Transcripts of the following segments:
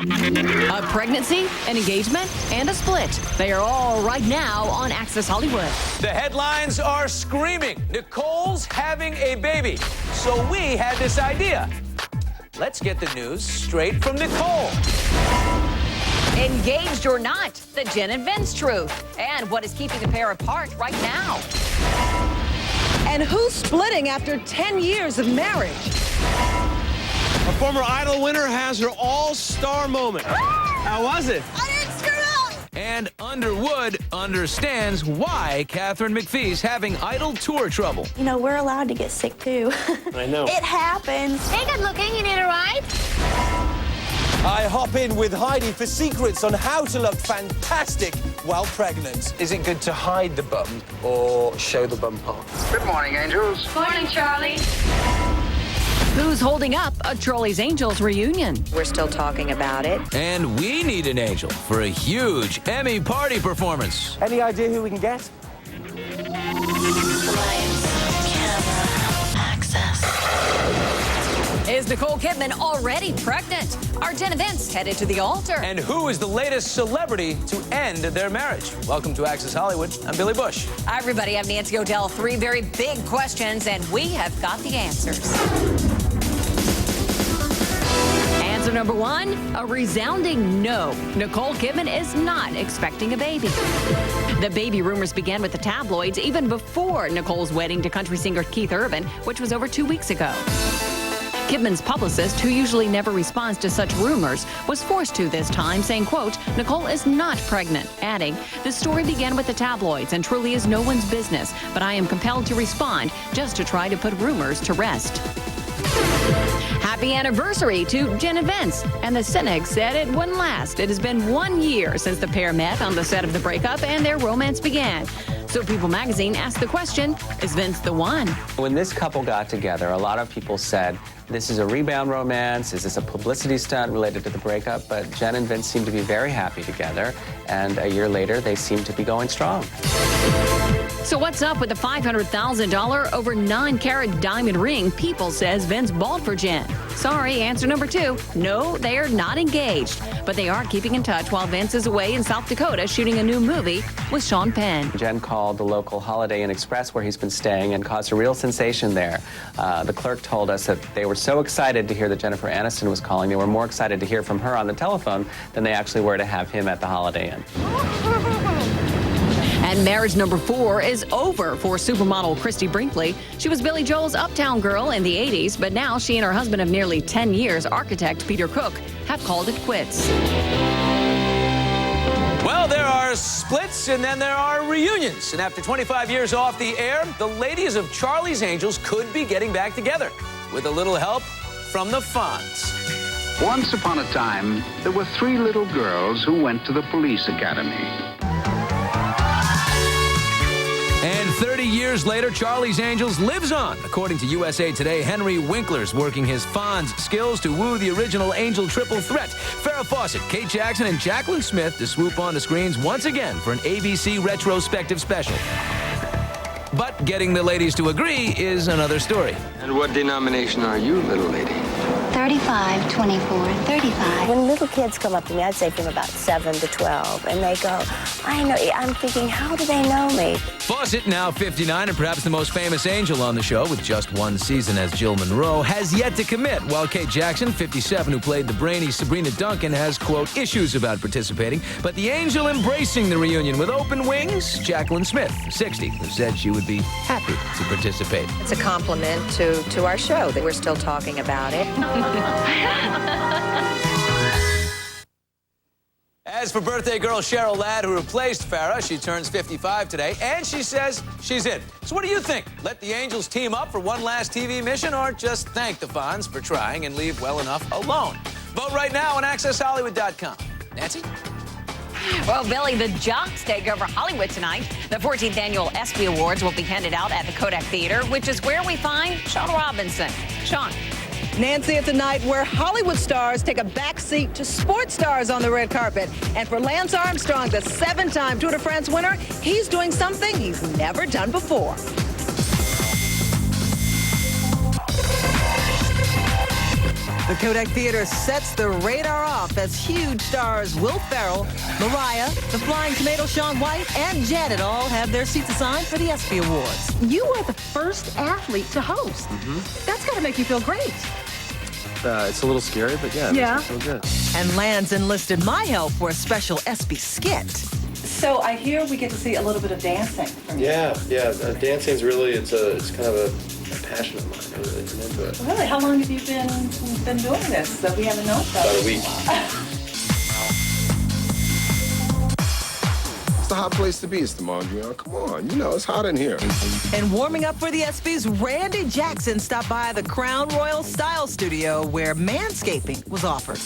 A pregnancy, an engagement, and a split. They are all right now on Access Hollywood. The headlines are screaming. Nicole's having a baby. So we had this idea. Let's get the news straight from Nicole. Engaged or not, the Jen and Vince truth. And what is keeping the pair apart right now. And who's splitting after 10 years of marriage? A former Idol winner has her all-star moment. How was it? I didn't screw up! And Underwood understands why Catherine McPhee's having Idol tour trouble. You know, we're allowed to get sick, too. I know. It happens. Hey, good looking, you need a ride? I hop in with Heidi for secrets on how to look fantastic while pregnant. Is it good to hide the bum or show the bum part? Good morning, angels. Morning, Charlie. Who's holding up a Charlie's Angels reunion? We're still talking about it. And we need an angel for a huge Emmy party performance. Any idea who we can get? Is Nicole Kidman already pregnant? Are Jen and Vince headed to the altar? And who is the latest celebrity to end their marriage? Welcome to Access Hollywood. I'm Billy Bush. Hi, everybody. I'm Nancy O'Dell. Three very big questions, and we have got the answers. Answer number one, a resounding no. Nicole Kidman is not expecting a baby. The baby rumors began with the tabloids even before Nicole's wedding to country singer Keith Urban, which was over 2 weeks ago. Kidman's publicist, who usually never responds to such rumors, was forced to this time, saying, quote, Nicole is not pregnant, adding, the story began with the tabloids and truly is no one's business, but I am compelled to respond just to try to put rumors to rest. Happy anniversary to Jen and Vince. And the cynics said it wouldn't last. It has been 1 year since the pair met on the set of the breakup and their romance began. So People magazine asked the question, is Vince the one? When this couple got together, a lot of people said, this is a rebound romance, is this a publicity stunt related to the breakup? But Jen and Vince seem to be very happy together, and a year later, they seem to be going strong. So what's up with the $500,000 over 9-carat diamond ring People says Vince bought for Jen? Sorry, answer number two, no, they are not engaged. But they are keeping in touch while Vince is away in South Dakota shooting a new movie with Sean Penn. Jen called the local Holiday Inn Express where he's been staying and caused a real sensation there. The clerk told us that they were so excited to hear that Jennifer Aniston was calling. They were more excited to hear from her on the telephone than they actually were to have him at the Holiday Inn. And marriage number 4 is over for supermodel Christy Brinkley. She was Billy Joel's Uptown Girl in the 80s, but now she and her husband of nearly 10 years, architect Peter Cook, have called it quits. Well, there are splits and then there are reunions. And after 25 years off the air, the ladies of Charlie's Angels could be getting back together with a little help from the Fonz. Once upon a time, there were 3 little girls who went to the police academy. And 30 years later, Charlie's Angels lives on. According to USA Today, Henry Winkler's working his Fonz skills to woo the original Angel triple threat, Farrah Fawcett, Kate Jackson, and Jacqueline Smith, to swoop onto screens once again for an ABC retrospective special. But getting the ladies to agree is another story. And what denomination are you, little lady? 35, 24, 35. When little kids come up to me, I'd say from about 7 to 12, and they go, I know, I'm thinking, how do they know me? Fawcett, now 59 and perhaps the most famous angel on the show with just 1 season as Jill Monroe, has yet to commit, while Kate Jackson, 57, who played the brainy Sabrina Duncan, has, quote, issues about participating. But the angel embracing the reunion with open wings, Jacqueline Smith, 60, who said she would be happy to participate. It's a compliment to our show that we're still talking about it. As for birthday girl Cheryl Ladd, who replaced Farrah, she turns 55 today, and she says she's in. So what do you think? Let the Angels team up for one last TV mission, or just thank the Fonz for trying and leave well enough alone? Vote right now on AccessHollywood.com. Nancy? Well, Billy, the jocks take over Hollywood tonight. The 14th annual ESPY Awards will be handed out at the Kodak Theater, which is where we find Sean Robinson. Sean. Nancy, it's a night where Hollywood stars take a back seat to sports stars on the red carpet. And for Lance Armstrong, the 7-time Tour de France winner, he's doing something he's never done before. The Kodak Theater sets the radar off as huge stars Will Ferrell, Mariah, the Flying Tomato Shaun White, and Janet all have their seats assigned for the ESPY Awards. You were the first athlete to host. That's got to make you feel great. It's a little scary, but yeah, it makes me feel good. And Lance enlisted my help for a special ESPY skit. So I hear we get to see a little bit of dancing from you. Yeah. Dancing's really, it's kind of a passion of mine. I'm into it. Really? How long have you been doing this? So we haven't known about a week. It's the hot place to be. It's the Mondrian. Come on, you know, it's hot in here. And warming up for the ESPYs, Randy Jackson stopped by the Crown Royal Style Studio where manscaping was offered.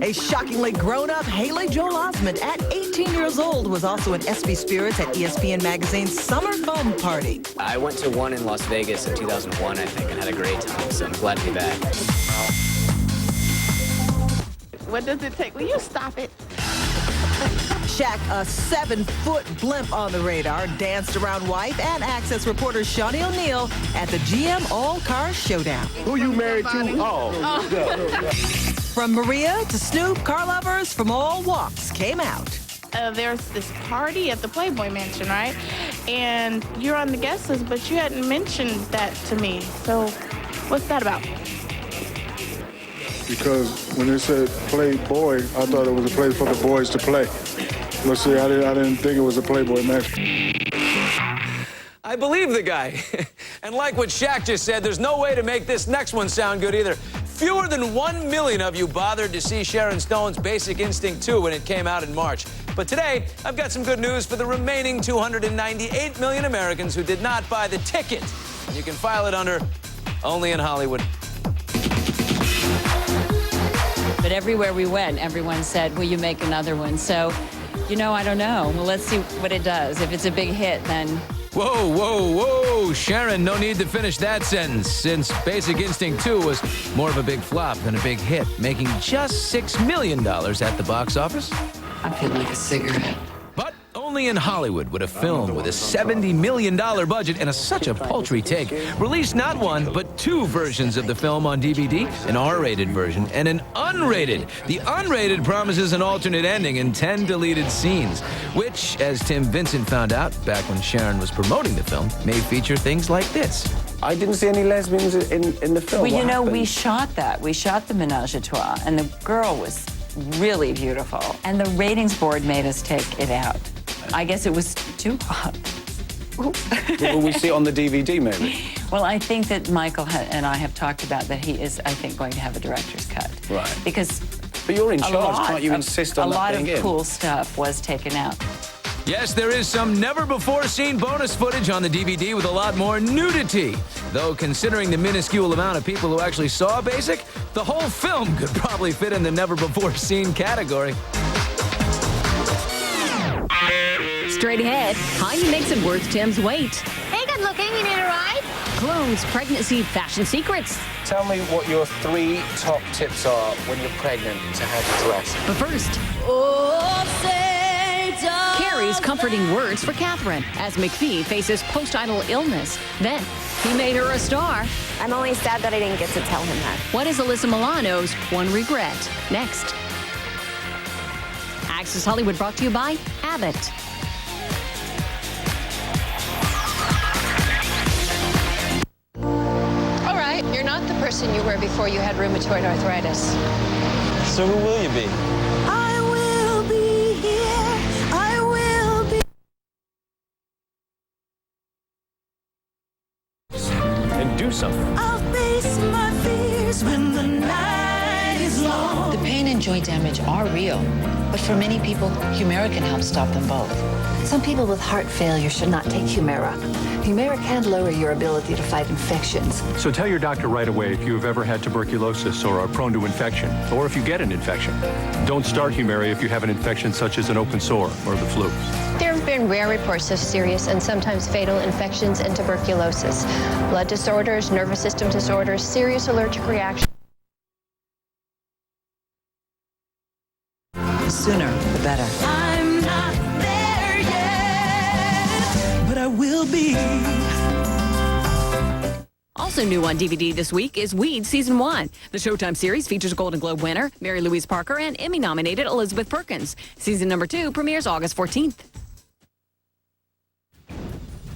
A shockingly grown-up Haley Joel Osment at 18 years old was also in ESPY spirits at ESPN Magazine's Summer Foam Party. I went to one in Las Vegas in 2001, I think, and had a great time, so I'm glad to be back. What does it take? Will you stop it? Shaq, a 7-foot blimp on the radar, danced around wife and Access reporter Shawnee O'Neal at the GM All-Car Showdown. Who you married to? Oh. From Maria to Snoop, car lovers from all walks came out. There's this party at the Playboy Mansion, right? And you're on the guest list, but you hadn't mentioned that to me. So what's that about? Because when they said Playboy, I thought it was a place for the boys to play. Let's see, I didn't think it was a Playboy Mansion. I believe the guy. And like what Shaq just said, there's no way to make this next one sound good either. Fewer than 1 million of you bothered to see Sharon Stone's Basic Instinct 2 when it came out in March. But today, I've got some good news for the remaining 298 million Americans who did not buy the ticket. You can file it under Only in Hollywood. But everywhere we went, everyone said, will you make another one? So, you know, I don't know. Well, let's see what it does. If it's a big hit, then... Whoa, whoa, whoa, Sharon, no need to finish that sentence, since Basic Instinct 2 was more of a big flop than a big hit, making just $6 million at the box office. I feel like a cigarette. But only in Hollywood would a film with a $70 million budget and such a paltry take release not one, but two versions of the film on DVD, an R-rated version and an unrated. The unrated promises an alternate ending and 10 deleted scenes, which, as Tim Vincent found out back when Sharon was promoting the film, may feature things like this. I didn't see any lesbians in the film. Well, you know, happened? we shot that. We shot the menage a trois, and the girl was really beautiful. And the ratings board made us take it out. I guess it was too hot. Will we see it on the DVD, maybe? Well, I think that Michael and I have talked about that he is, I think, going to have a director's cut. Right. Because but you're in charge, can't you insist on that being in? A lot of cool stuff was taken out. Yes, there is some never-before-seen bonus footage on the DVD with a lot more nudity. Though, considering the minuscule amount of people who actually saw Basic, the whole film could probably fit in the never-before-seen category. Straight ahead, Heidi makes it worth Tim's weight. Hey, good looking. You need a ride? Clones, pregnancy, fashion secrets. Tell me what your 3 top tips are when you're pregnant to how to dress. But first, Carrie's comforting words for Catherine as McPhee faces post-idol illness. Then, he made her a star. I'm only sad that I didn't get to tell him that. What is Alyssa Milano's one regret? Next. Access Hollywood brought to you by Abbott. All right, you're not the person you were before you had rheumatoid arthritis. So who will you be? I will be here. I will be. And do something. I'll face my fears when the night is long. The pain and joint damage are real, but for many people, Humira can help stop them both. Some people with heart failure should not take Humira. Humira can lower your ability to fight infections. So tell your doctor right away if you have ever had tuberculosis or are prone to infection, or if you get an infection. Don't start Humira if you have an infection such as an open sore or the flu. There have been rare reports of serious and sometimes fatal infections and tuberculosis, blood disorders, nervous system disorders, serious allergic reactions. The sooner, the better. I'm not there yet, but I will be. Also new on DVD this week is Weeds Season 1. The Showtime series features Golden Globe winner Mary Louise Parker and Emmy-nominated Elizabeth Perkins. Season number 2 premieres August 14th.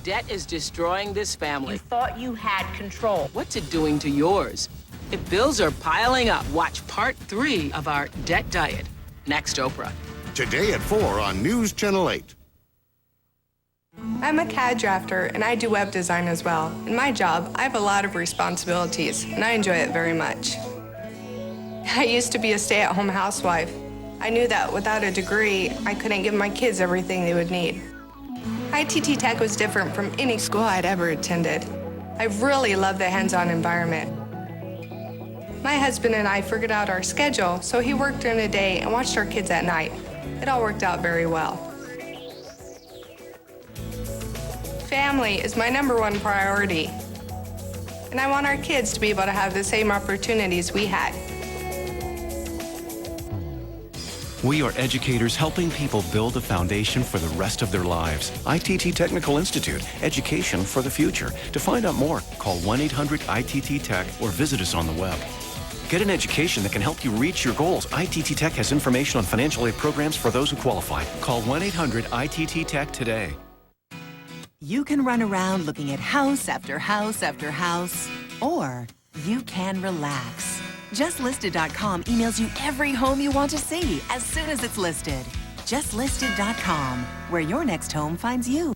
Debt is destroying this family. You thought you had control. What's it doing to yours? If bills are piling up, watch part 3 of our debt diet. Next, Oprah. Today at 4 on News Channel 8. I'm a CAD drafter, and I do web design as well. In my job, I have a lot of responsibilities, and I enjoy it very much. I used to be a stay-at-home housewife. I knew that without a degree, I couldn't give my kids everything they would need. ITT Tech was different from any school I'd ever attended. I really love the hands-on environment. My husband and I figured out our schedule, so he worked during the day and watched our kids at night. It all worked out very well. Family is my #1 priority, and I want our kids to be able to have the same opportunities we had. We are educators helping people build a foundation for the rest of their lives. ITT Technical Institute, education for the future. To find out more, call 1-800-ITT-TECH or visit us on the web. Get an education that can help you reach your goals. ITT Tech has information on financial aid programs for those who qualify. Call 1-800-ITT-TECH today. You can run around looking at house after house after house, or you can relax. JustListed.com emails you every home you want to see as soon as it's listed. JustListed.com, where your next home finds you.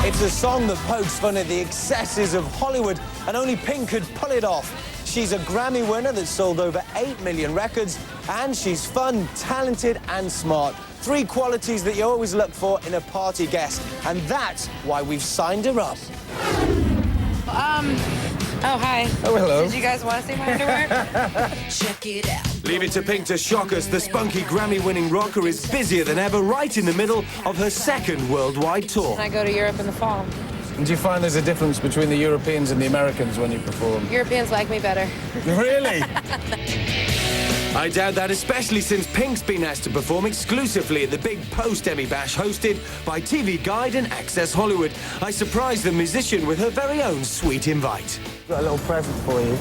It's a song that pokes fun at the excesses of Hollywood, and only Pink could pull it off. She's a Grammy winner that sold over 8 million records, and she's fun, talented, and smart. 3 qualities that you always look for in a party guest, and that's why we've signed her up. Oh, hi. Oh, hello. Did you guys want to see my underwear? Check it out. Leave it to Pink to shock us. The spunky Grammy-winning rocker is busier than ever, right in the middle of her 2nd worldwide tour. And I go to Europe in the fall. And do you find there's a difference between the Europeans and the Americans when you perform? Europeans like me better. Really? I doubt that, especially since Pink's been asked to perform exclusively at the big post-Emmy bash hosted by TV Guide and Access Hollywood. I surprised the musician with her very own sweet invite. Got a little present for you.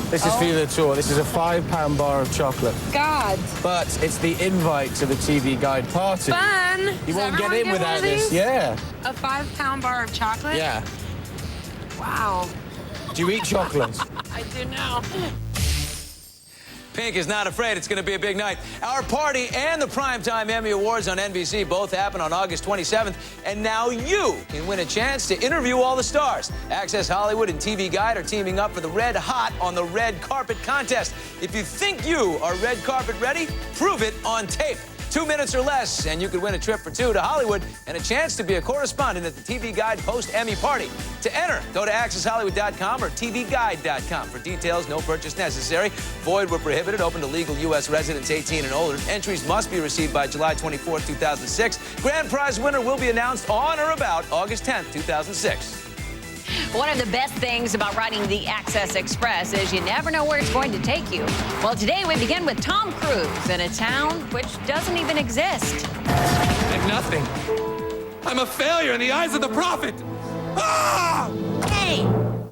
This is for you, the tour. This is a £5 bar of chocolate. God. But it's the invite to the TV Guide party. Fun. You won't get in without this. Yeah. A £5 bar of chocolate? Yeah. Wow. Do you eat chocolate? I do now. Pink is not afraid it's going to be a big night. Our party and the Primetime Emmy Awards on NBC both happen on August 27th. And now you can win a chance to interview all the stars. Access Hollywood and TV Guide are teaming up for the Red Hot on the Red Carpet contest. If you think you are red carpet ready, prove it on tape. 2 minutes or less, and you could win a trip for 2 to Hollywood and a chance to be a correspondent at the TV Guide post-Emmy party. To enter, go to accesshollywood.com or tvguide.com. For details, no purchase necessary. Void where prohibited. Open to legal U.S. residents 18 and older. Entries must be received by July 24, 2006. Grand prize winner will be announced on or about August 10, 2006. One of the best things about riding the Access Express is you never know where it's going to take you. Well, today we begin with Tom Cruise in a town which doesn't even exist. I'm nothing. I'm a failure in the eyes of the prophet. Ah! Hey,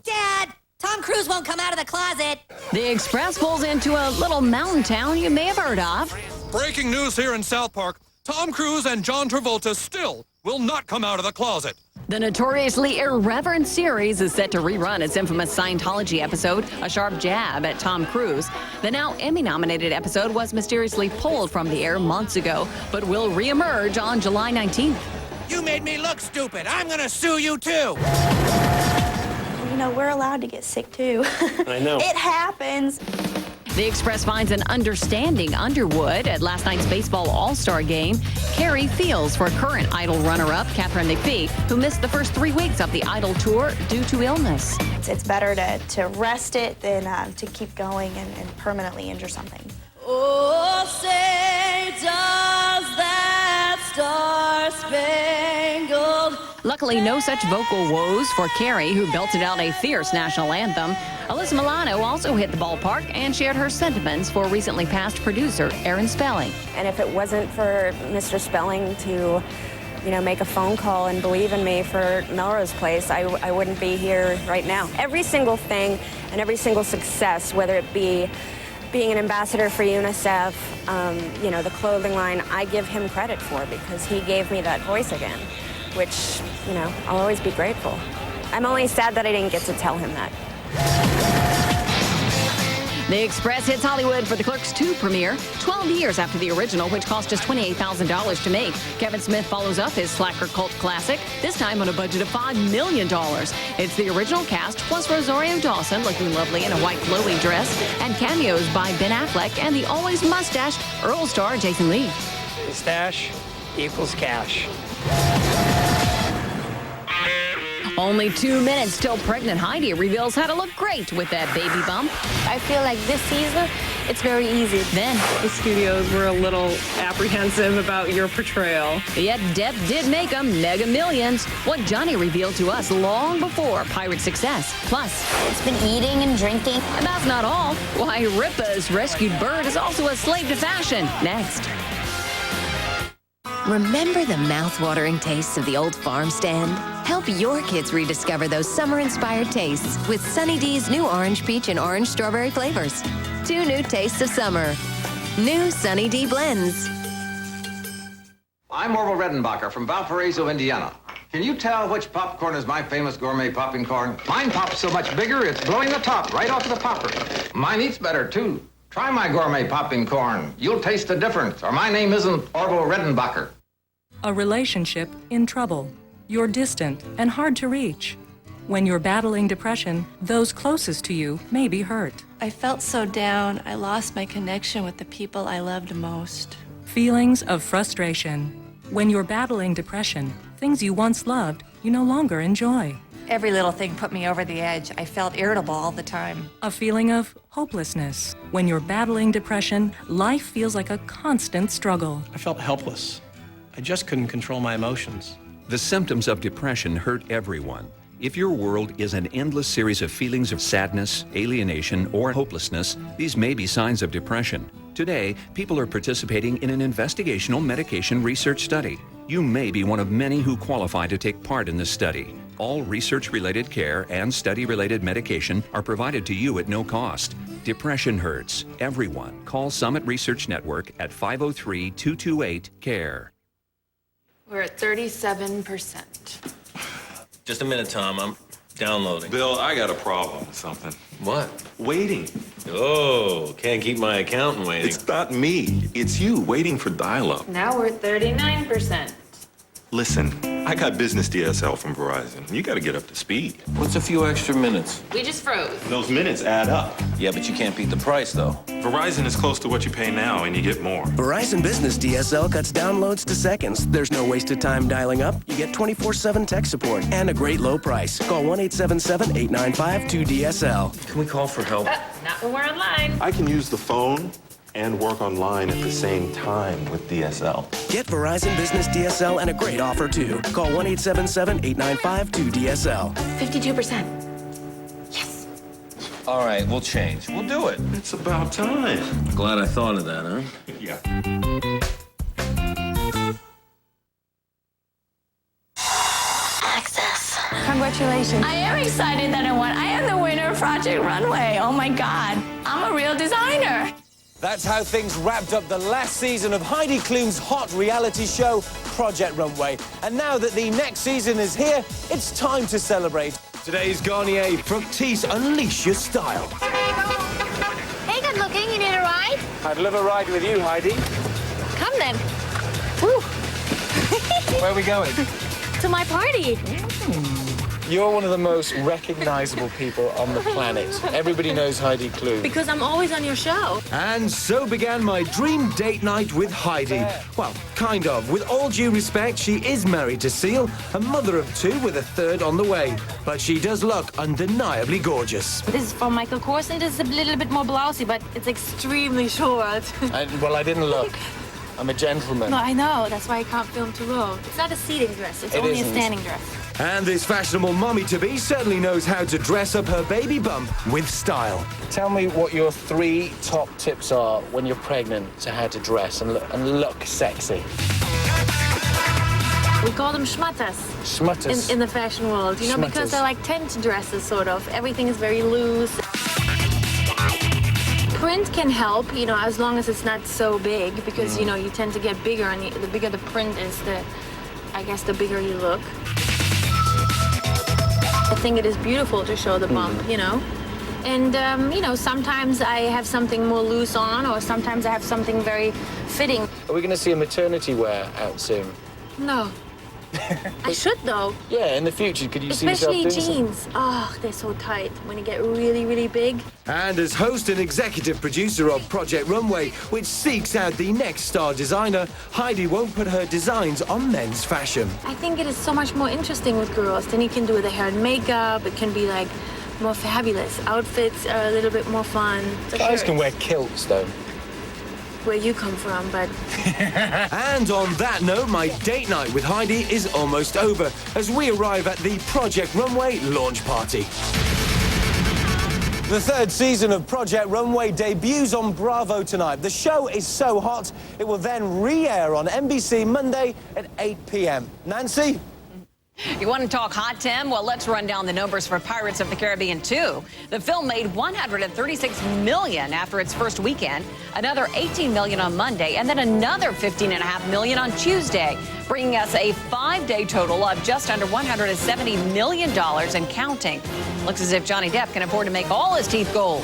Dad, Tom Cruise won't come out of the closet. The Express pulls into a little mountain town you may have heard of. Breaking news here in South Park. Tom Cruise and John Travolta still will not come out of the closet. The notoriously irreverent series is set to rerun its infamous Scientology episode, A Sharp Jab at Tom Cruise. The now Emmy-nominated episode was mysteriously pulled from the air months ago, but will reemerge on July 19th. You made me look stupid. I'm gonna sue you too. You know, we're allowed to get sick too. I know. It happens. The Express finds an understanding Underwood at last night's baseball all-star game. Carrie feels for current Idol runner-up Katharine McPhee, who missed the first 3 weeks of the Idol tour due to illness. It's better to rest it than to keep going and permanently injure something. Oh, say does that star-spangled Luckily, no such vocal woes for Carrie, who belted out a fierce national anthem. Alyssa Milano also hit the ballpark and shared her sentiments for recently passed producer Aaron Spelling. And if it wasn't for Mr. Spelling to, make a phone call and believe in me for Melrose Place, I wouldn't be here right now. Every single thing and every single success, whether it be being an ambassador for UNICEF, the clothing line, I give him credit for because he gave me that voice again, which, I'll always be grateful. I'm only sad that I didn't get to tell him that. The Express hits Hollywood for the Clerks 2 premiere, 12 years after the original, which cost just $28,000 to make. Kevin Smith follows up his slacker cult classic, this time on a budget of $5 million. It's the original cast, plus Rosario Dawson looking lovely in a white flowy dress, and cameos by Ben Affleck and the always mustached Earl star Jason Lee. Mustache equals cash. Only 2 minutes till pregnant Heidi reveals how to look great with that baby bump. I feel like this season, it's very easy. Then, the studios were a little apprehensive about your portrayal. Yet Depp did make them mega millions. What Johnny revealed to us long before Pirate success. Plus, it's been eating and drinking. And that's not all. Why Ripa's rescued bird is also a slave to fashion. Next. Remember the mouth-watering tastes of the old farm stand? Help your kids rediscover those summer-inspired tastes with Sunny D's new orange peach and orange strawberry flavors. 2 new tastes of summer. New Sunny D blends. I'm Orville Redenbacher from Valparaiso, Indiana. Can you tell which popcorn is my famous gourmet popping corn? Mine pops so much bigger, it's blowing the top right off the popper. Mine eats better, too. Try my gourmet popping corn. You'll taste the difference, or my name isn't Orville Redenbacher. A relationship in trouble. You're distant and hard to reach. When you're battling depression, those closest to you may be hurt. I felt so down, I lost my connection with the people I loved most. Feelings of frustration. When you're battling depression, things you once loved, you no longer enjoy. Every little thing put me over the edge. I felt irritable all the time. A feeling of hopelessness. When you're battling depression, life feels like a constant struggle. I felt helpless. I just couldn't control my emotions. The symptoms of depression hurt everyone. If your world is an endless series of feelings of sadness, alienation, or hopelessness, these may be signs of depression. Today, people are participating in an investigational medication research study. You may be one of many who qualify to take part in this study. All research-related care and study-related medication are provided to you at no cost. Depression hurts everyone. Call Summit Research Network at 503-228-CARE. We're at 37%. Just a minute, Tom. I'm downloading. Bill, I got a problem with something. What? Waiting. Oh, can't keep my accountant waiting. It's not me. It's you waiting for dial-up. Now we're at 39%. Listen, I got business DSL from Verizon. You got to get up to speed. What's a few extra minutes? We just froze. Those minutes add up. Yeah, but you can't beat the price, though. Verizon is close to what you pay now, and you get more. Verizon Business DSL cuts downloads to seconds. There's no wasted time dialing up. You get 24/7 tech support and a great low price. Call 1-877-895-2DSL. Can we call for help? Not when we're online. I can use the phone and work online at the same time with DSL. Get Verizon Business DSL and a great offer, too. Call 1-877-895-2DSL. 52%. All right, we'll change. We'll do it. It's about time. Glad I thought of that, huh? Yeah. Access. Congratulations. I am excited that I won. I am the winner of Project Runway. Oh my God. I'm a real designer. That's how things wrapped up the last season of Heidi Klum's hot reality show, Project Runway. And now that the next season is here, it's time to celebrate. Today's Garnier Fructis Unleash Your Style. Hey, good looking. You need a ride? I'd love a ride with you, Heidi. Come then. Woo. Where are we going? To my party. You're one of the most recognizable people on the planet. Everybody knows Heidi Klum. Because I'm always on your show. And so began my dream date night with Heidi. Well, kind of. With all due respect, she is married to Seal, a mother of 2 with a 3rd on the way. But she does look undeniably gorgeous. This is from Michael Kors, and it's a little bit more blousy, but it's extremely short. Well, I didn't look. I'm a gentleman. No, I know. That's why I can't film too low. It's not a seating dress. It's only a standing dress. And this fashionable mummy-to-be certainly knows how to dress up her baby bump with style. Tell me what your 3 top tips are when you're pregnant to how to dress and look sexy. We call them schmutters. Schmutters? In the fashion world, you know, because they're like tent dresses, sort of. Everything is very loose. Print can help, you know, as long as it's not so big, because, you know, you tend to get bigger, and the bigger the print is, I guess the bigger you look. I think it is beautiful to show the bump, you know. And, you know, sometimes I have something more loose on, or sometimes I have something very fitting. Are we going to see a maternity wear out soon? No. I should, though. Yeah, in the future, could you see yourself doing Especially jeans. Oh, they're so tight when you get really, really big. And as host and executive producer of Project Runway, which seeks out the next star designer, Heidi won't put her designs on men's fashion. I think it is so much more interesting with girls. Then you can do the hair and makeup. It can be, like, more fabulous. Outfits are a little bit more fun. Guys can wear kilts, though. Where you come from, but... And on that note, my date night with Heidi is almost over as we arrive at the Project Runway launch party. The 3rd season of Project Runway debuts on Bravo tonight. The show is so hot, it will then re-air on NBC Monday at 8 p.m. Nancy? You want to talk hot, Tim? Well, let's run down the numbers for Pirates of the Caribbean 2. The film made $136 million after its first weekend, another $18 million on Monday, and then another $15.5 million on Tuesday, bringing us a 5-day total of just under $170 million and counting. Looks as if Johnny Depp can afford to make all his teeth gold.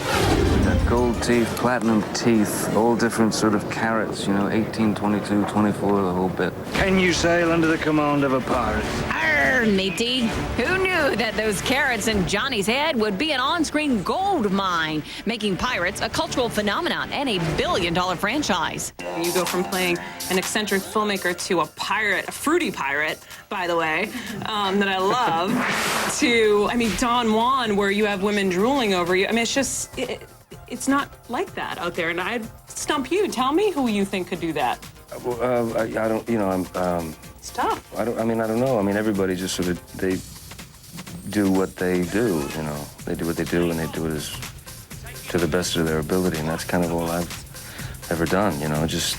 Got gold teeth, platinum teeth, all different sort of carats, you know, 18, 22, 24, the whole bit. Can you sail under the command of a pirate? Arr, matey. Who knew that those carats in Johnny's head would be an on-screen gold mine, making Pirates a cultural phenomenon and a billion-dollar franchise. You go from playing an eccentric filmmaker to a pirate, a fruity pirate, by the way, that I love, to, I mean, Don Juan, where you have women drooling over you. I mean, it's just, it's not like that out there. And I'd stump you. Tell me who you think could do that. I don't, you know, It's tough. I don't know. I mean, everybody just sort of, they do what they do, you know. They do what they do, and they do it as to the best of their ability, and that's kind of all I've ever done, you know, just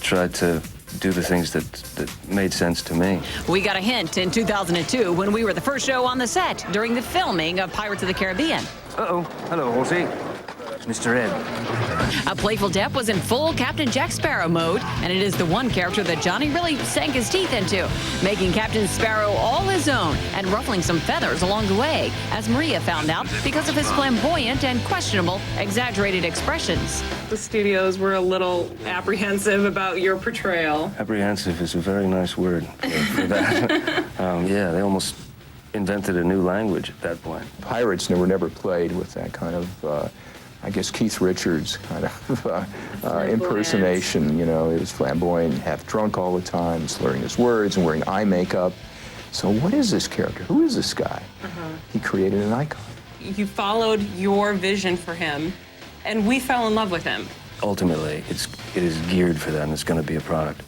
tried to do the things that made sense to me. We got a hint in 2002 when we were the first show on the set during the filming of Pirates of the Caribbean. Uh-oh. Hello, Horsey. Mr. Ed. A playful Depp was in full Captain Jack Sparrow mode, and it is the one character that Johnny really sank his teeth into, making Captain Sparrow all his own and ruffling some feathers along the way, as Maria found out because of his flamboyant and questionable, exaggerated expressions. The studios were a little apprehensive about your portrayal. Apprehensive is a very nice word for that. Yeah, they almost invented a new language at that point. Pirates were never played with that kind of, I guess, Keith Richards kind of impersonation. You know, he was flamboyant, half drunk all the time, slurring his words and wearing eye makeup. So what is this character? Who is this guy? He created an icon. You followed your vision for him, and we fell in love with him. Ultimately, it is geared for them. It's going to be a product.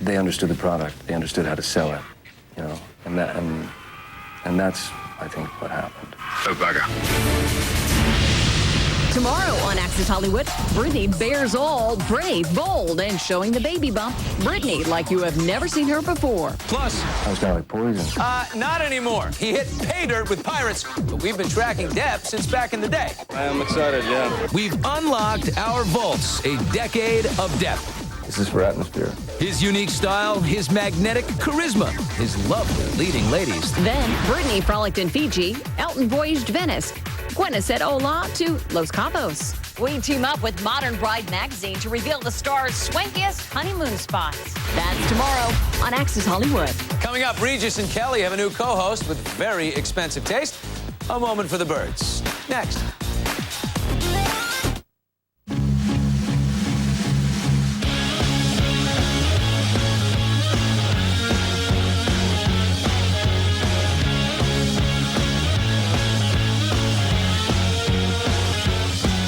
They understood the product. They understood how to sell it, you know, and that's, I think, what happened. Oh, bugger. Tomorrow on Access Hollywood, Britney bears all, brave, bold, and showing the baby bump. Britney like you have never seen her before. Plus, I was kind of like poison. Not anymore. He hit pay dirt with Pirates, but we've been tracking Depp since back in the day. I am excited, yeah. We've unlocked our vaults, a decade of Depp. This is for atmosphere. His unique style, his magnetic charisma, his love for leading ladies. Then Britney frolicked in Fiji, Elton voyaged Venice, Gwenna said hola to Los Cabos. We team up with Modern Bride magazine to reveal the star's swankiest honeymoon spots. That's tomorrow on Access Hollywood. Coming up, Regis and Kelly have a new co-host with very expensive taste. A moment for the birds. Next.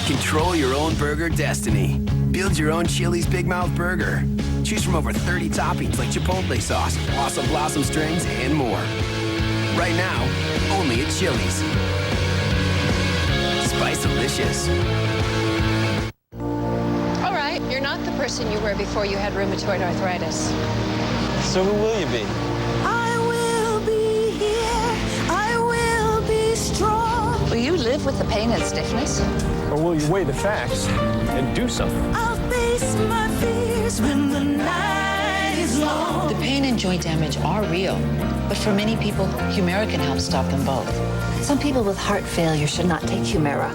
Control your own burger destiny. Build your own Chili's Big Mouth Burger. Choose from over 30 toppings like Chipotle sauce, Blossom Blossom strings, and more. Right now, only at Chili's. Spice-delicious. All right, you're not the person you were before you had rheumatoid arthritis. So who will you be? I will be here. I will be strong. Will you live with the pain and stiffness? Or will you weigh the facts and do something? I'll face my fears when the night is long. The pain and joint damage are real, but for many people, Humira can help stop them both. Some people with heart failure should not take Humira.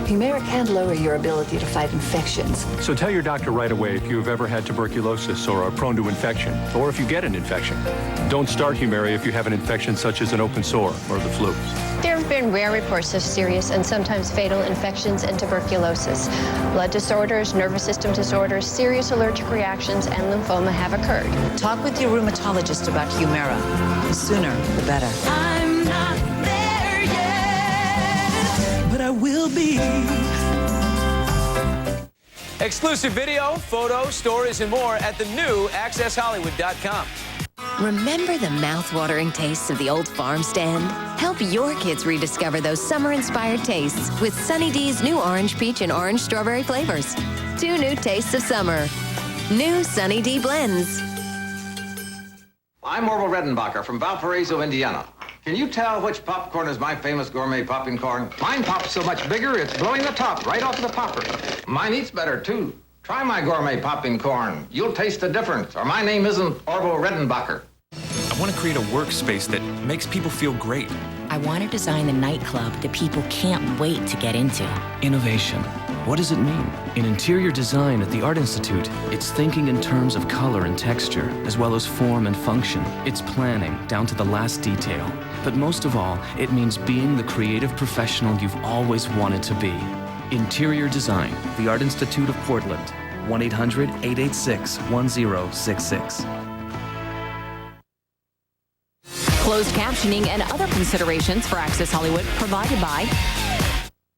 Humira can lower your ability to fight infections. So tell your doctor right away if you've ever had tuberculosis or are prone to infection, or if you get an infection. Don't start Humira if you have an infection such as an open sore or the flu. There have been rare reports of serious and sometimes fatal infections and tuberculosis. Blood disorders, nervous system disorders, serious allergic reactions, and lymphoma have occurred. Talk with your rheumatologist about Humira. The sooner, the better. I'm not there yet, but I will be. Exclusive video, photos, stories, and more at the new AccessHollywood.com. Remember the mouth-watering tastes of the old farm stand? Help your kids rediscover those summer-inspired tastes with Sunny D's new orange peach and orange strawberry flavors. 2 new tastes of summer. New Sunny D blends. I'm Orville Redenbacher from Valparaiso, Indiana. Can you tell which popcorn is my famous gourmet popping corn? Mine pops so much bigger, it's blowing the top right off of the popper. Mine eats better, too. Try my gourmet popping corn. You'll taste the difference, or my name isn't Orville Redenbacher. I want to create a workspace that makes people feel great. I want to design a nightclub that people can't wait to get into. Innovation. What does it mean? In interior design at the Art Institute, it's thinking in terms of color and texture, as well as form and function. It's planning down to the last detail. But most of all, it means being the creative professional you've always wanted to be. Interior Design, the Art Institute of Portland, 1-800-886-1066. Closed captioning and other considerations for Access Hollywood provided by...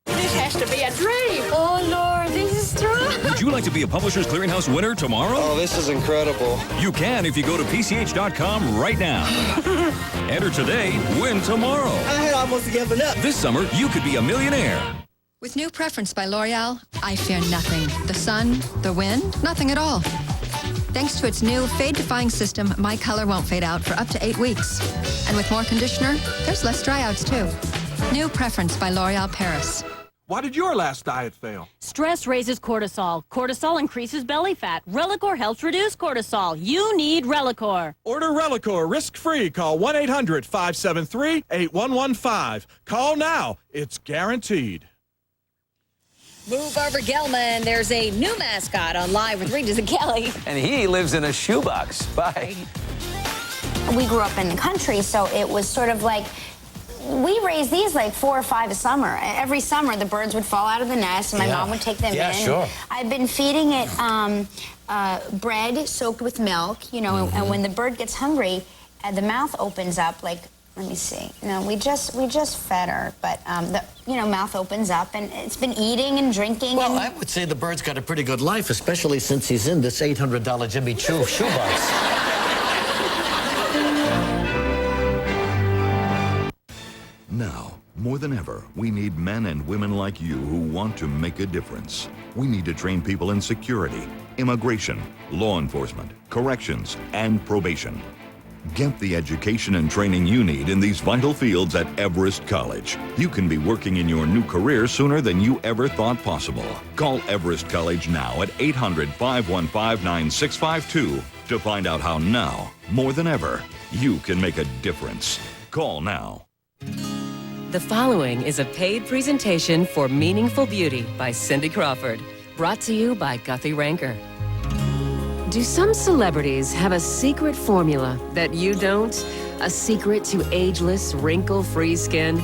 This has to be a dream. Oh, Lord, this is true. Would you like to be a Publishers Clearinghouse winner tomorrow? Oh, this is incredible. You can if you go to PCH.com right now. Enter today, win tomorrow. I had almost given up. This summer, you could be a millionaire. With New Preference by L'Oreal, I fear nothing. The sun, the wind, nothing at all. Thanks to its new fade-defying system, my color won't fade out for up to 8 weeks. And with more conditioner, there's less dryouts too. New Preference by L'Oreal Paris. Why did your last diet fail? Stress raises cortisol. Cortisol increases belly fat. Relicor helps reduce cortisol. You need Relicor. Order Relicor risk-free. Call 1-800-573-8115. Call now. It's guaranteed. Move over, Gelman. There's a new mascot on Live with Regis and Kelly. And he lives in a shoebox. Bye. We grew up in the country, so it was sort of like, we raised these like 4 or 5 a summer. Every summer, the birds would fall out of the nest, and my mom would take them in. Yeah, sure. I've been feeding it bread soaked with milk, you know, and when the bird gets hungry, the mouth opens up like, let me see. No, we just fed her, but the mouth opens up, and it's been eating and drinking. Well, I would say the bird's got a pretty good life, especially since he's in this $800 Jimmy Choo shoebox. Now, more than ever, we need men and women like you who want to make a difference. We need to train people in security, immigration, law enforcement, corrections, and probation. Get the education and training you need in these vital fields at Everest College. You can be working in your new career sooner than you ever thought possible. Call Everest College now at 800-515-9652 to find out how now, more than ever, you can make a difference. Call now. The following is a paid presentation for Meaningful Beauty by Cindy Crawford, brought to you by Guthrie Ranker. Do some celebrities have a secret formula that you don't? A secret to ageless, wrinkle-free skin?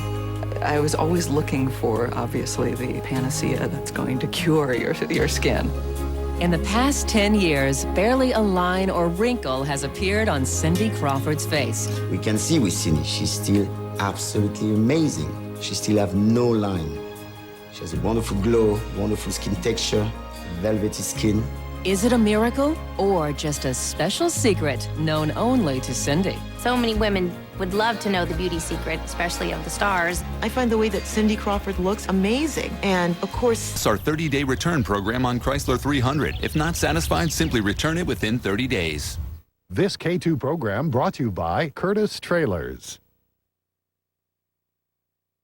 I was always looking for, obviously, the panacea that's going to cure your skin. In the past 10 years, barely a line or wrinkle has appeared on Cindy Crawford's face. We can see with Cindy, she's still absolutely amazing. She still have no line. She has a wonderful glow, wonderful skin texture, velvety skin. Is it a miracle or just a special secret known only to Cindy? So many women would love to know the beauty secret, especially of the stars. I find the way that Cindy Crawford looks amazing. And of course, It's our 30-day return program on Chrysler 300. If not satisfied, simply return it within 30 days. This K2 program brought to you by Curtis Trailers.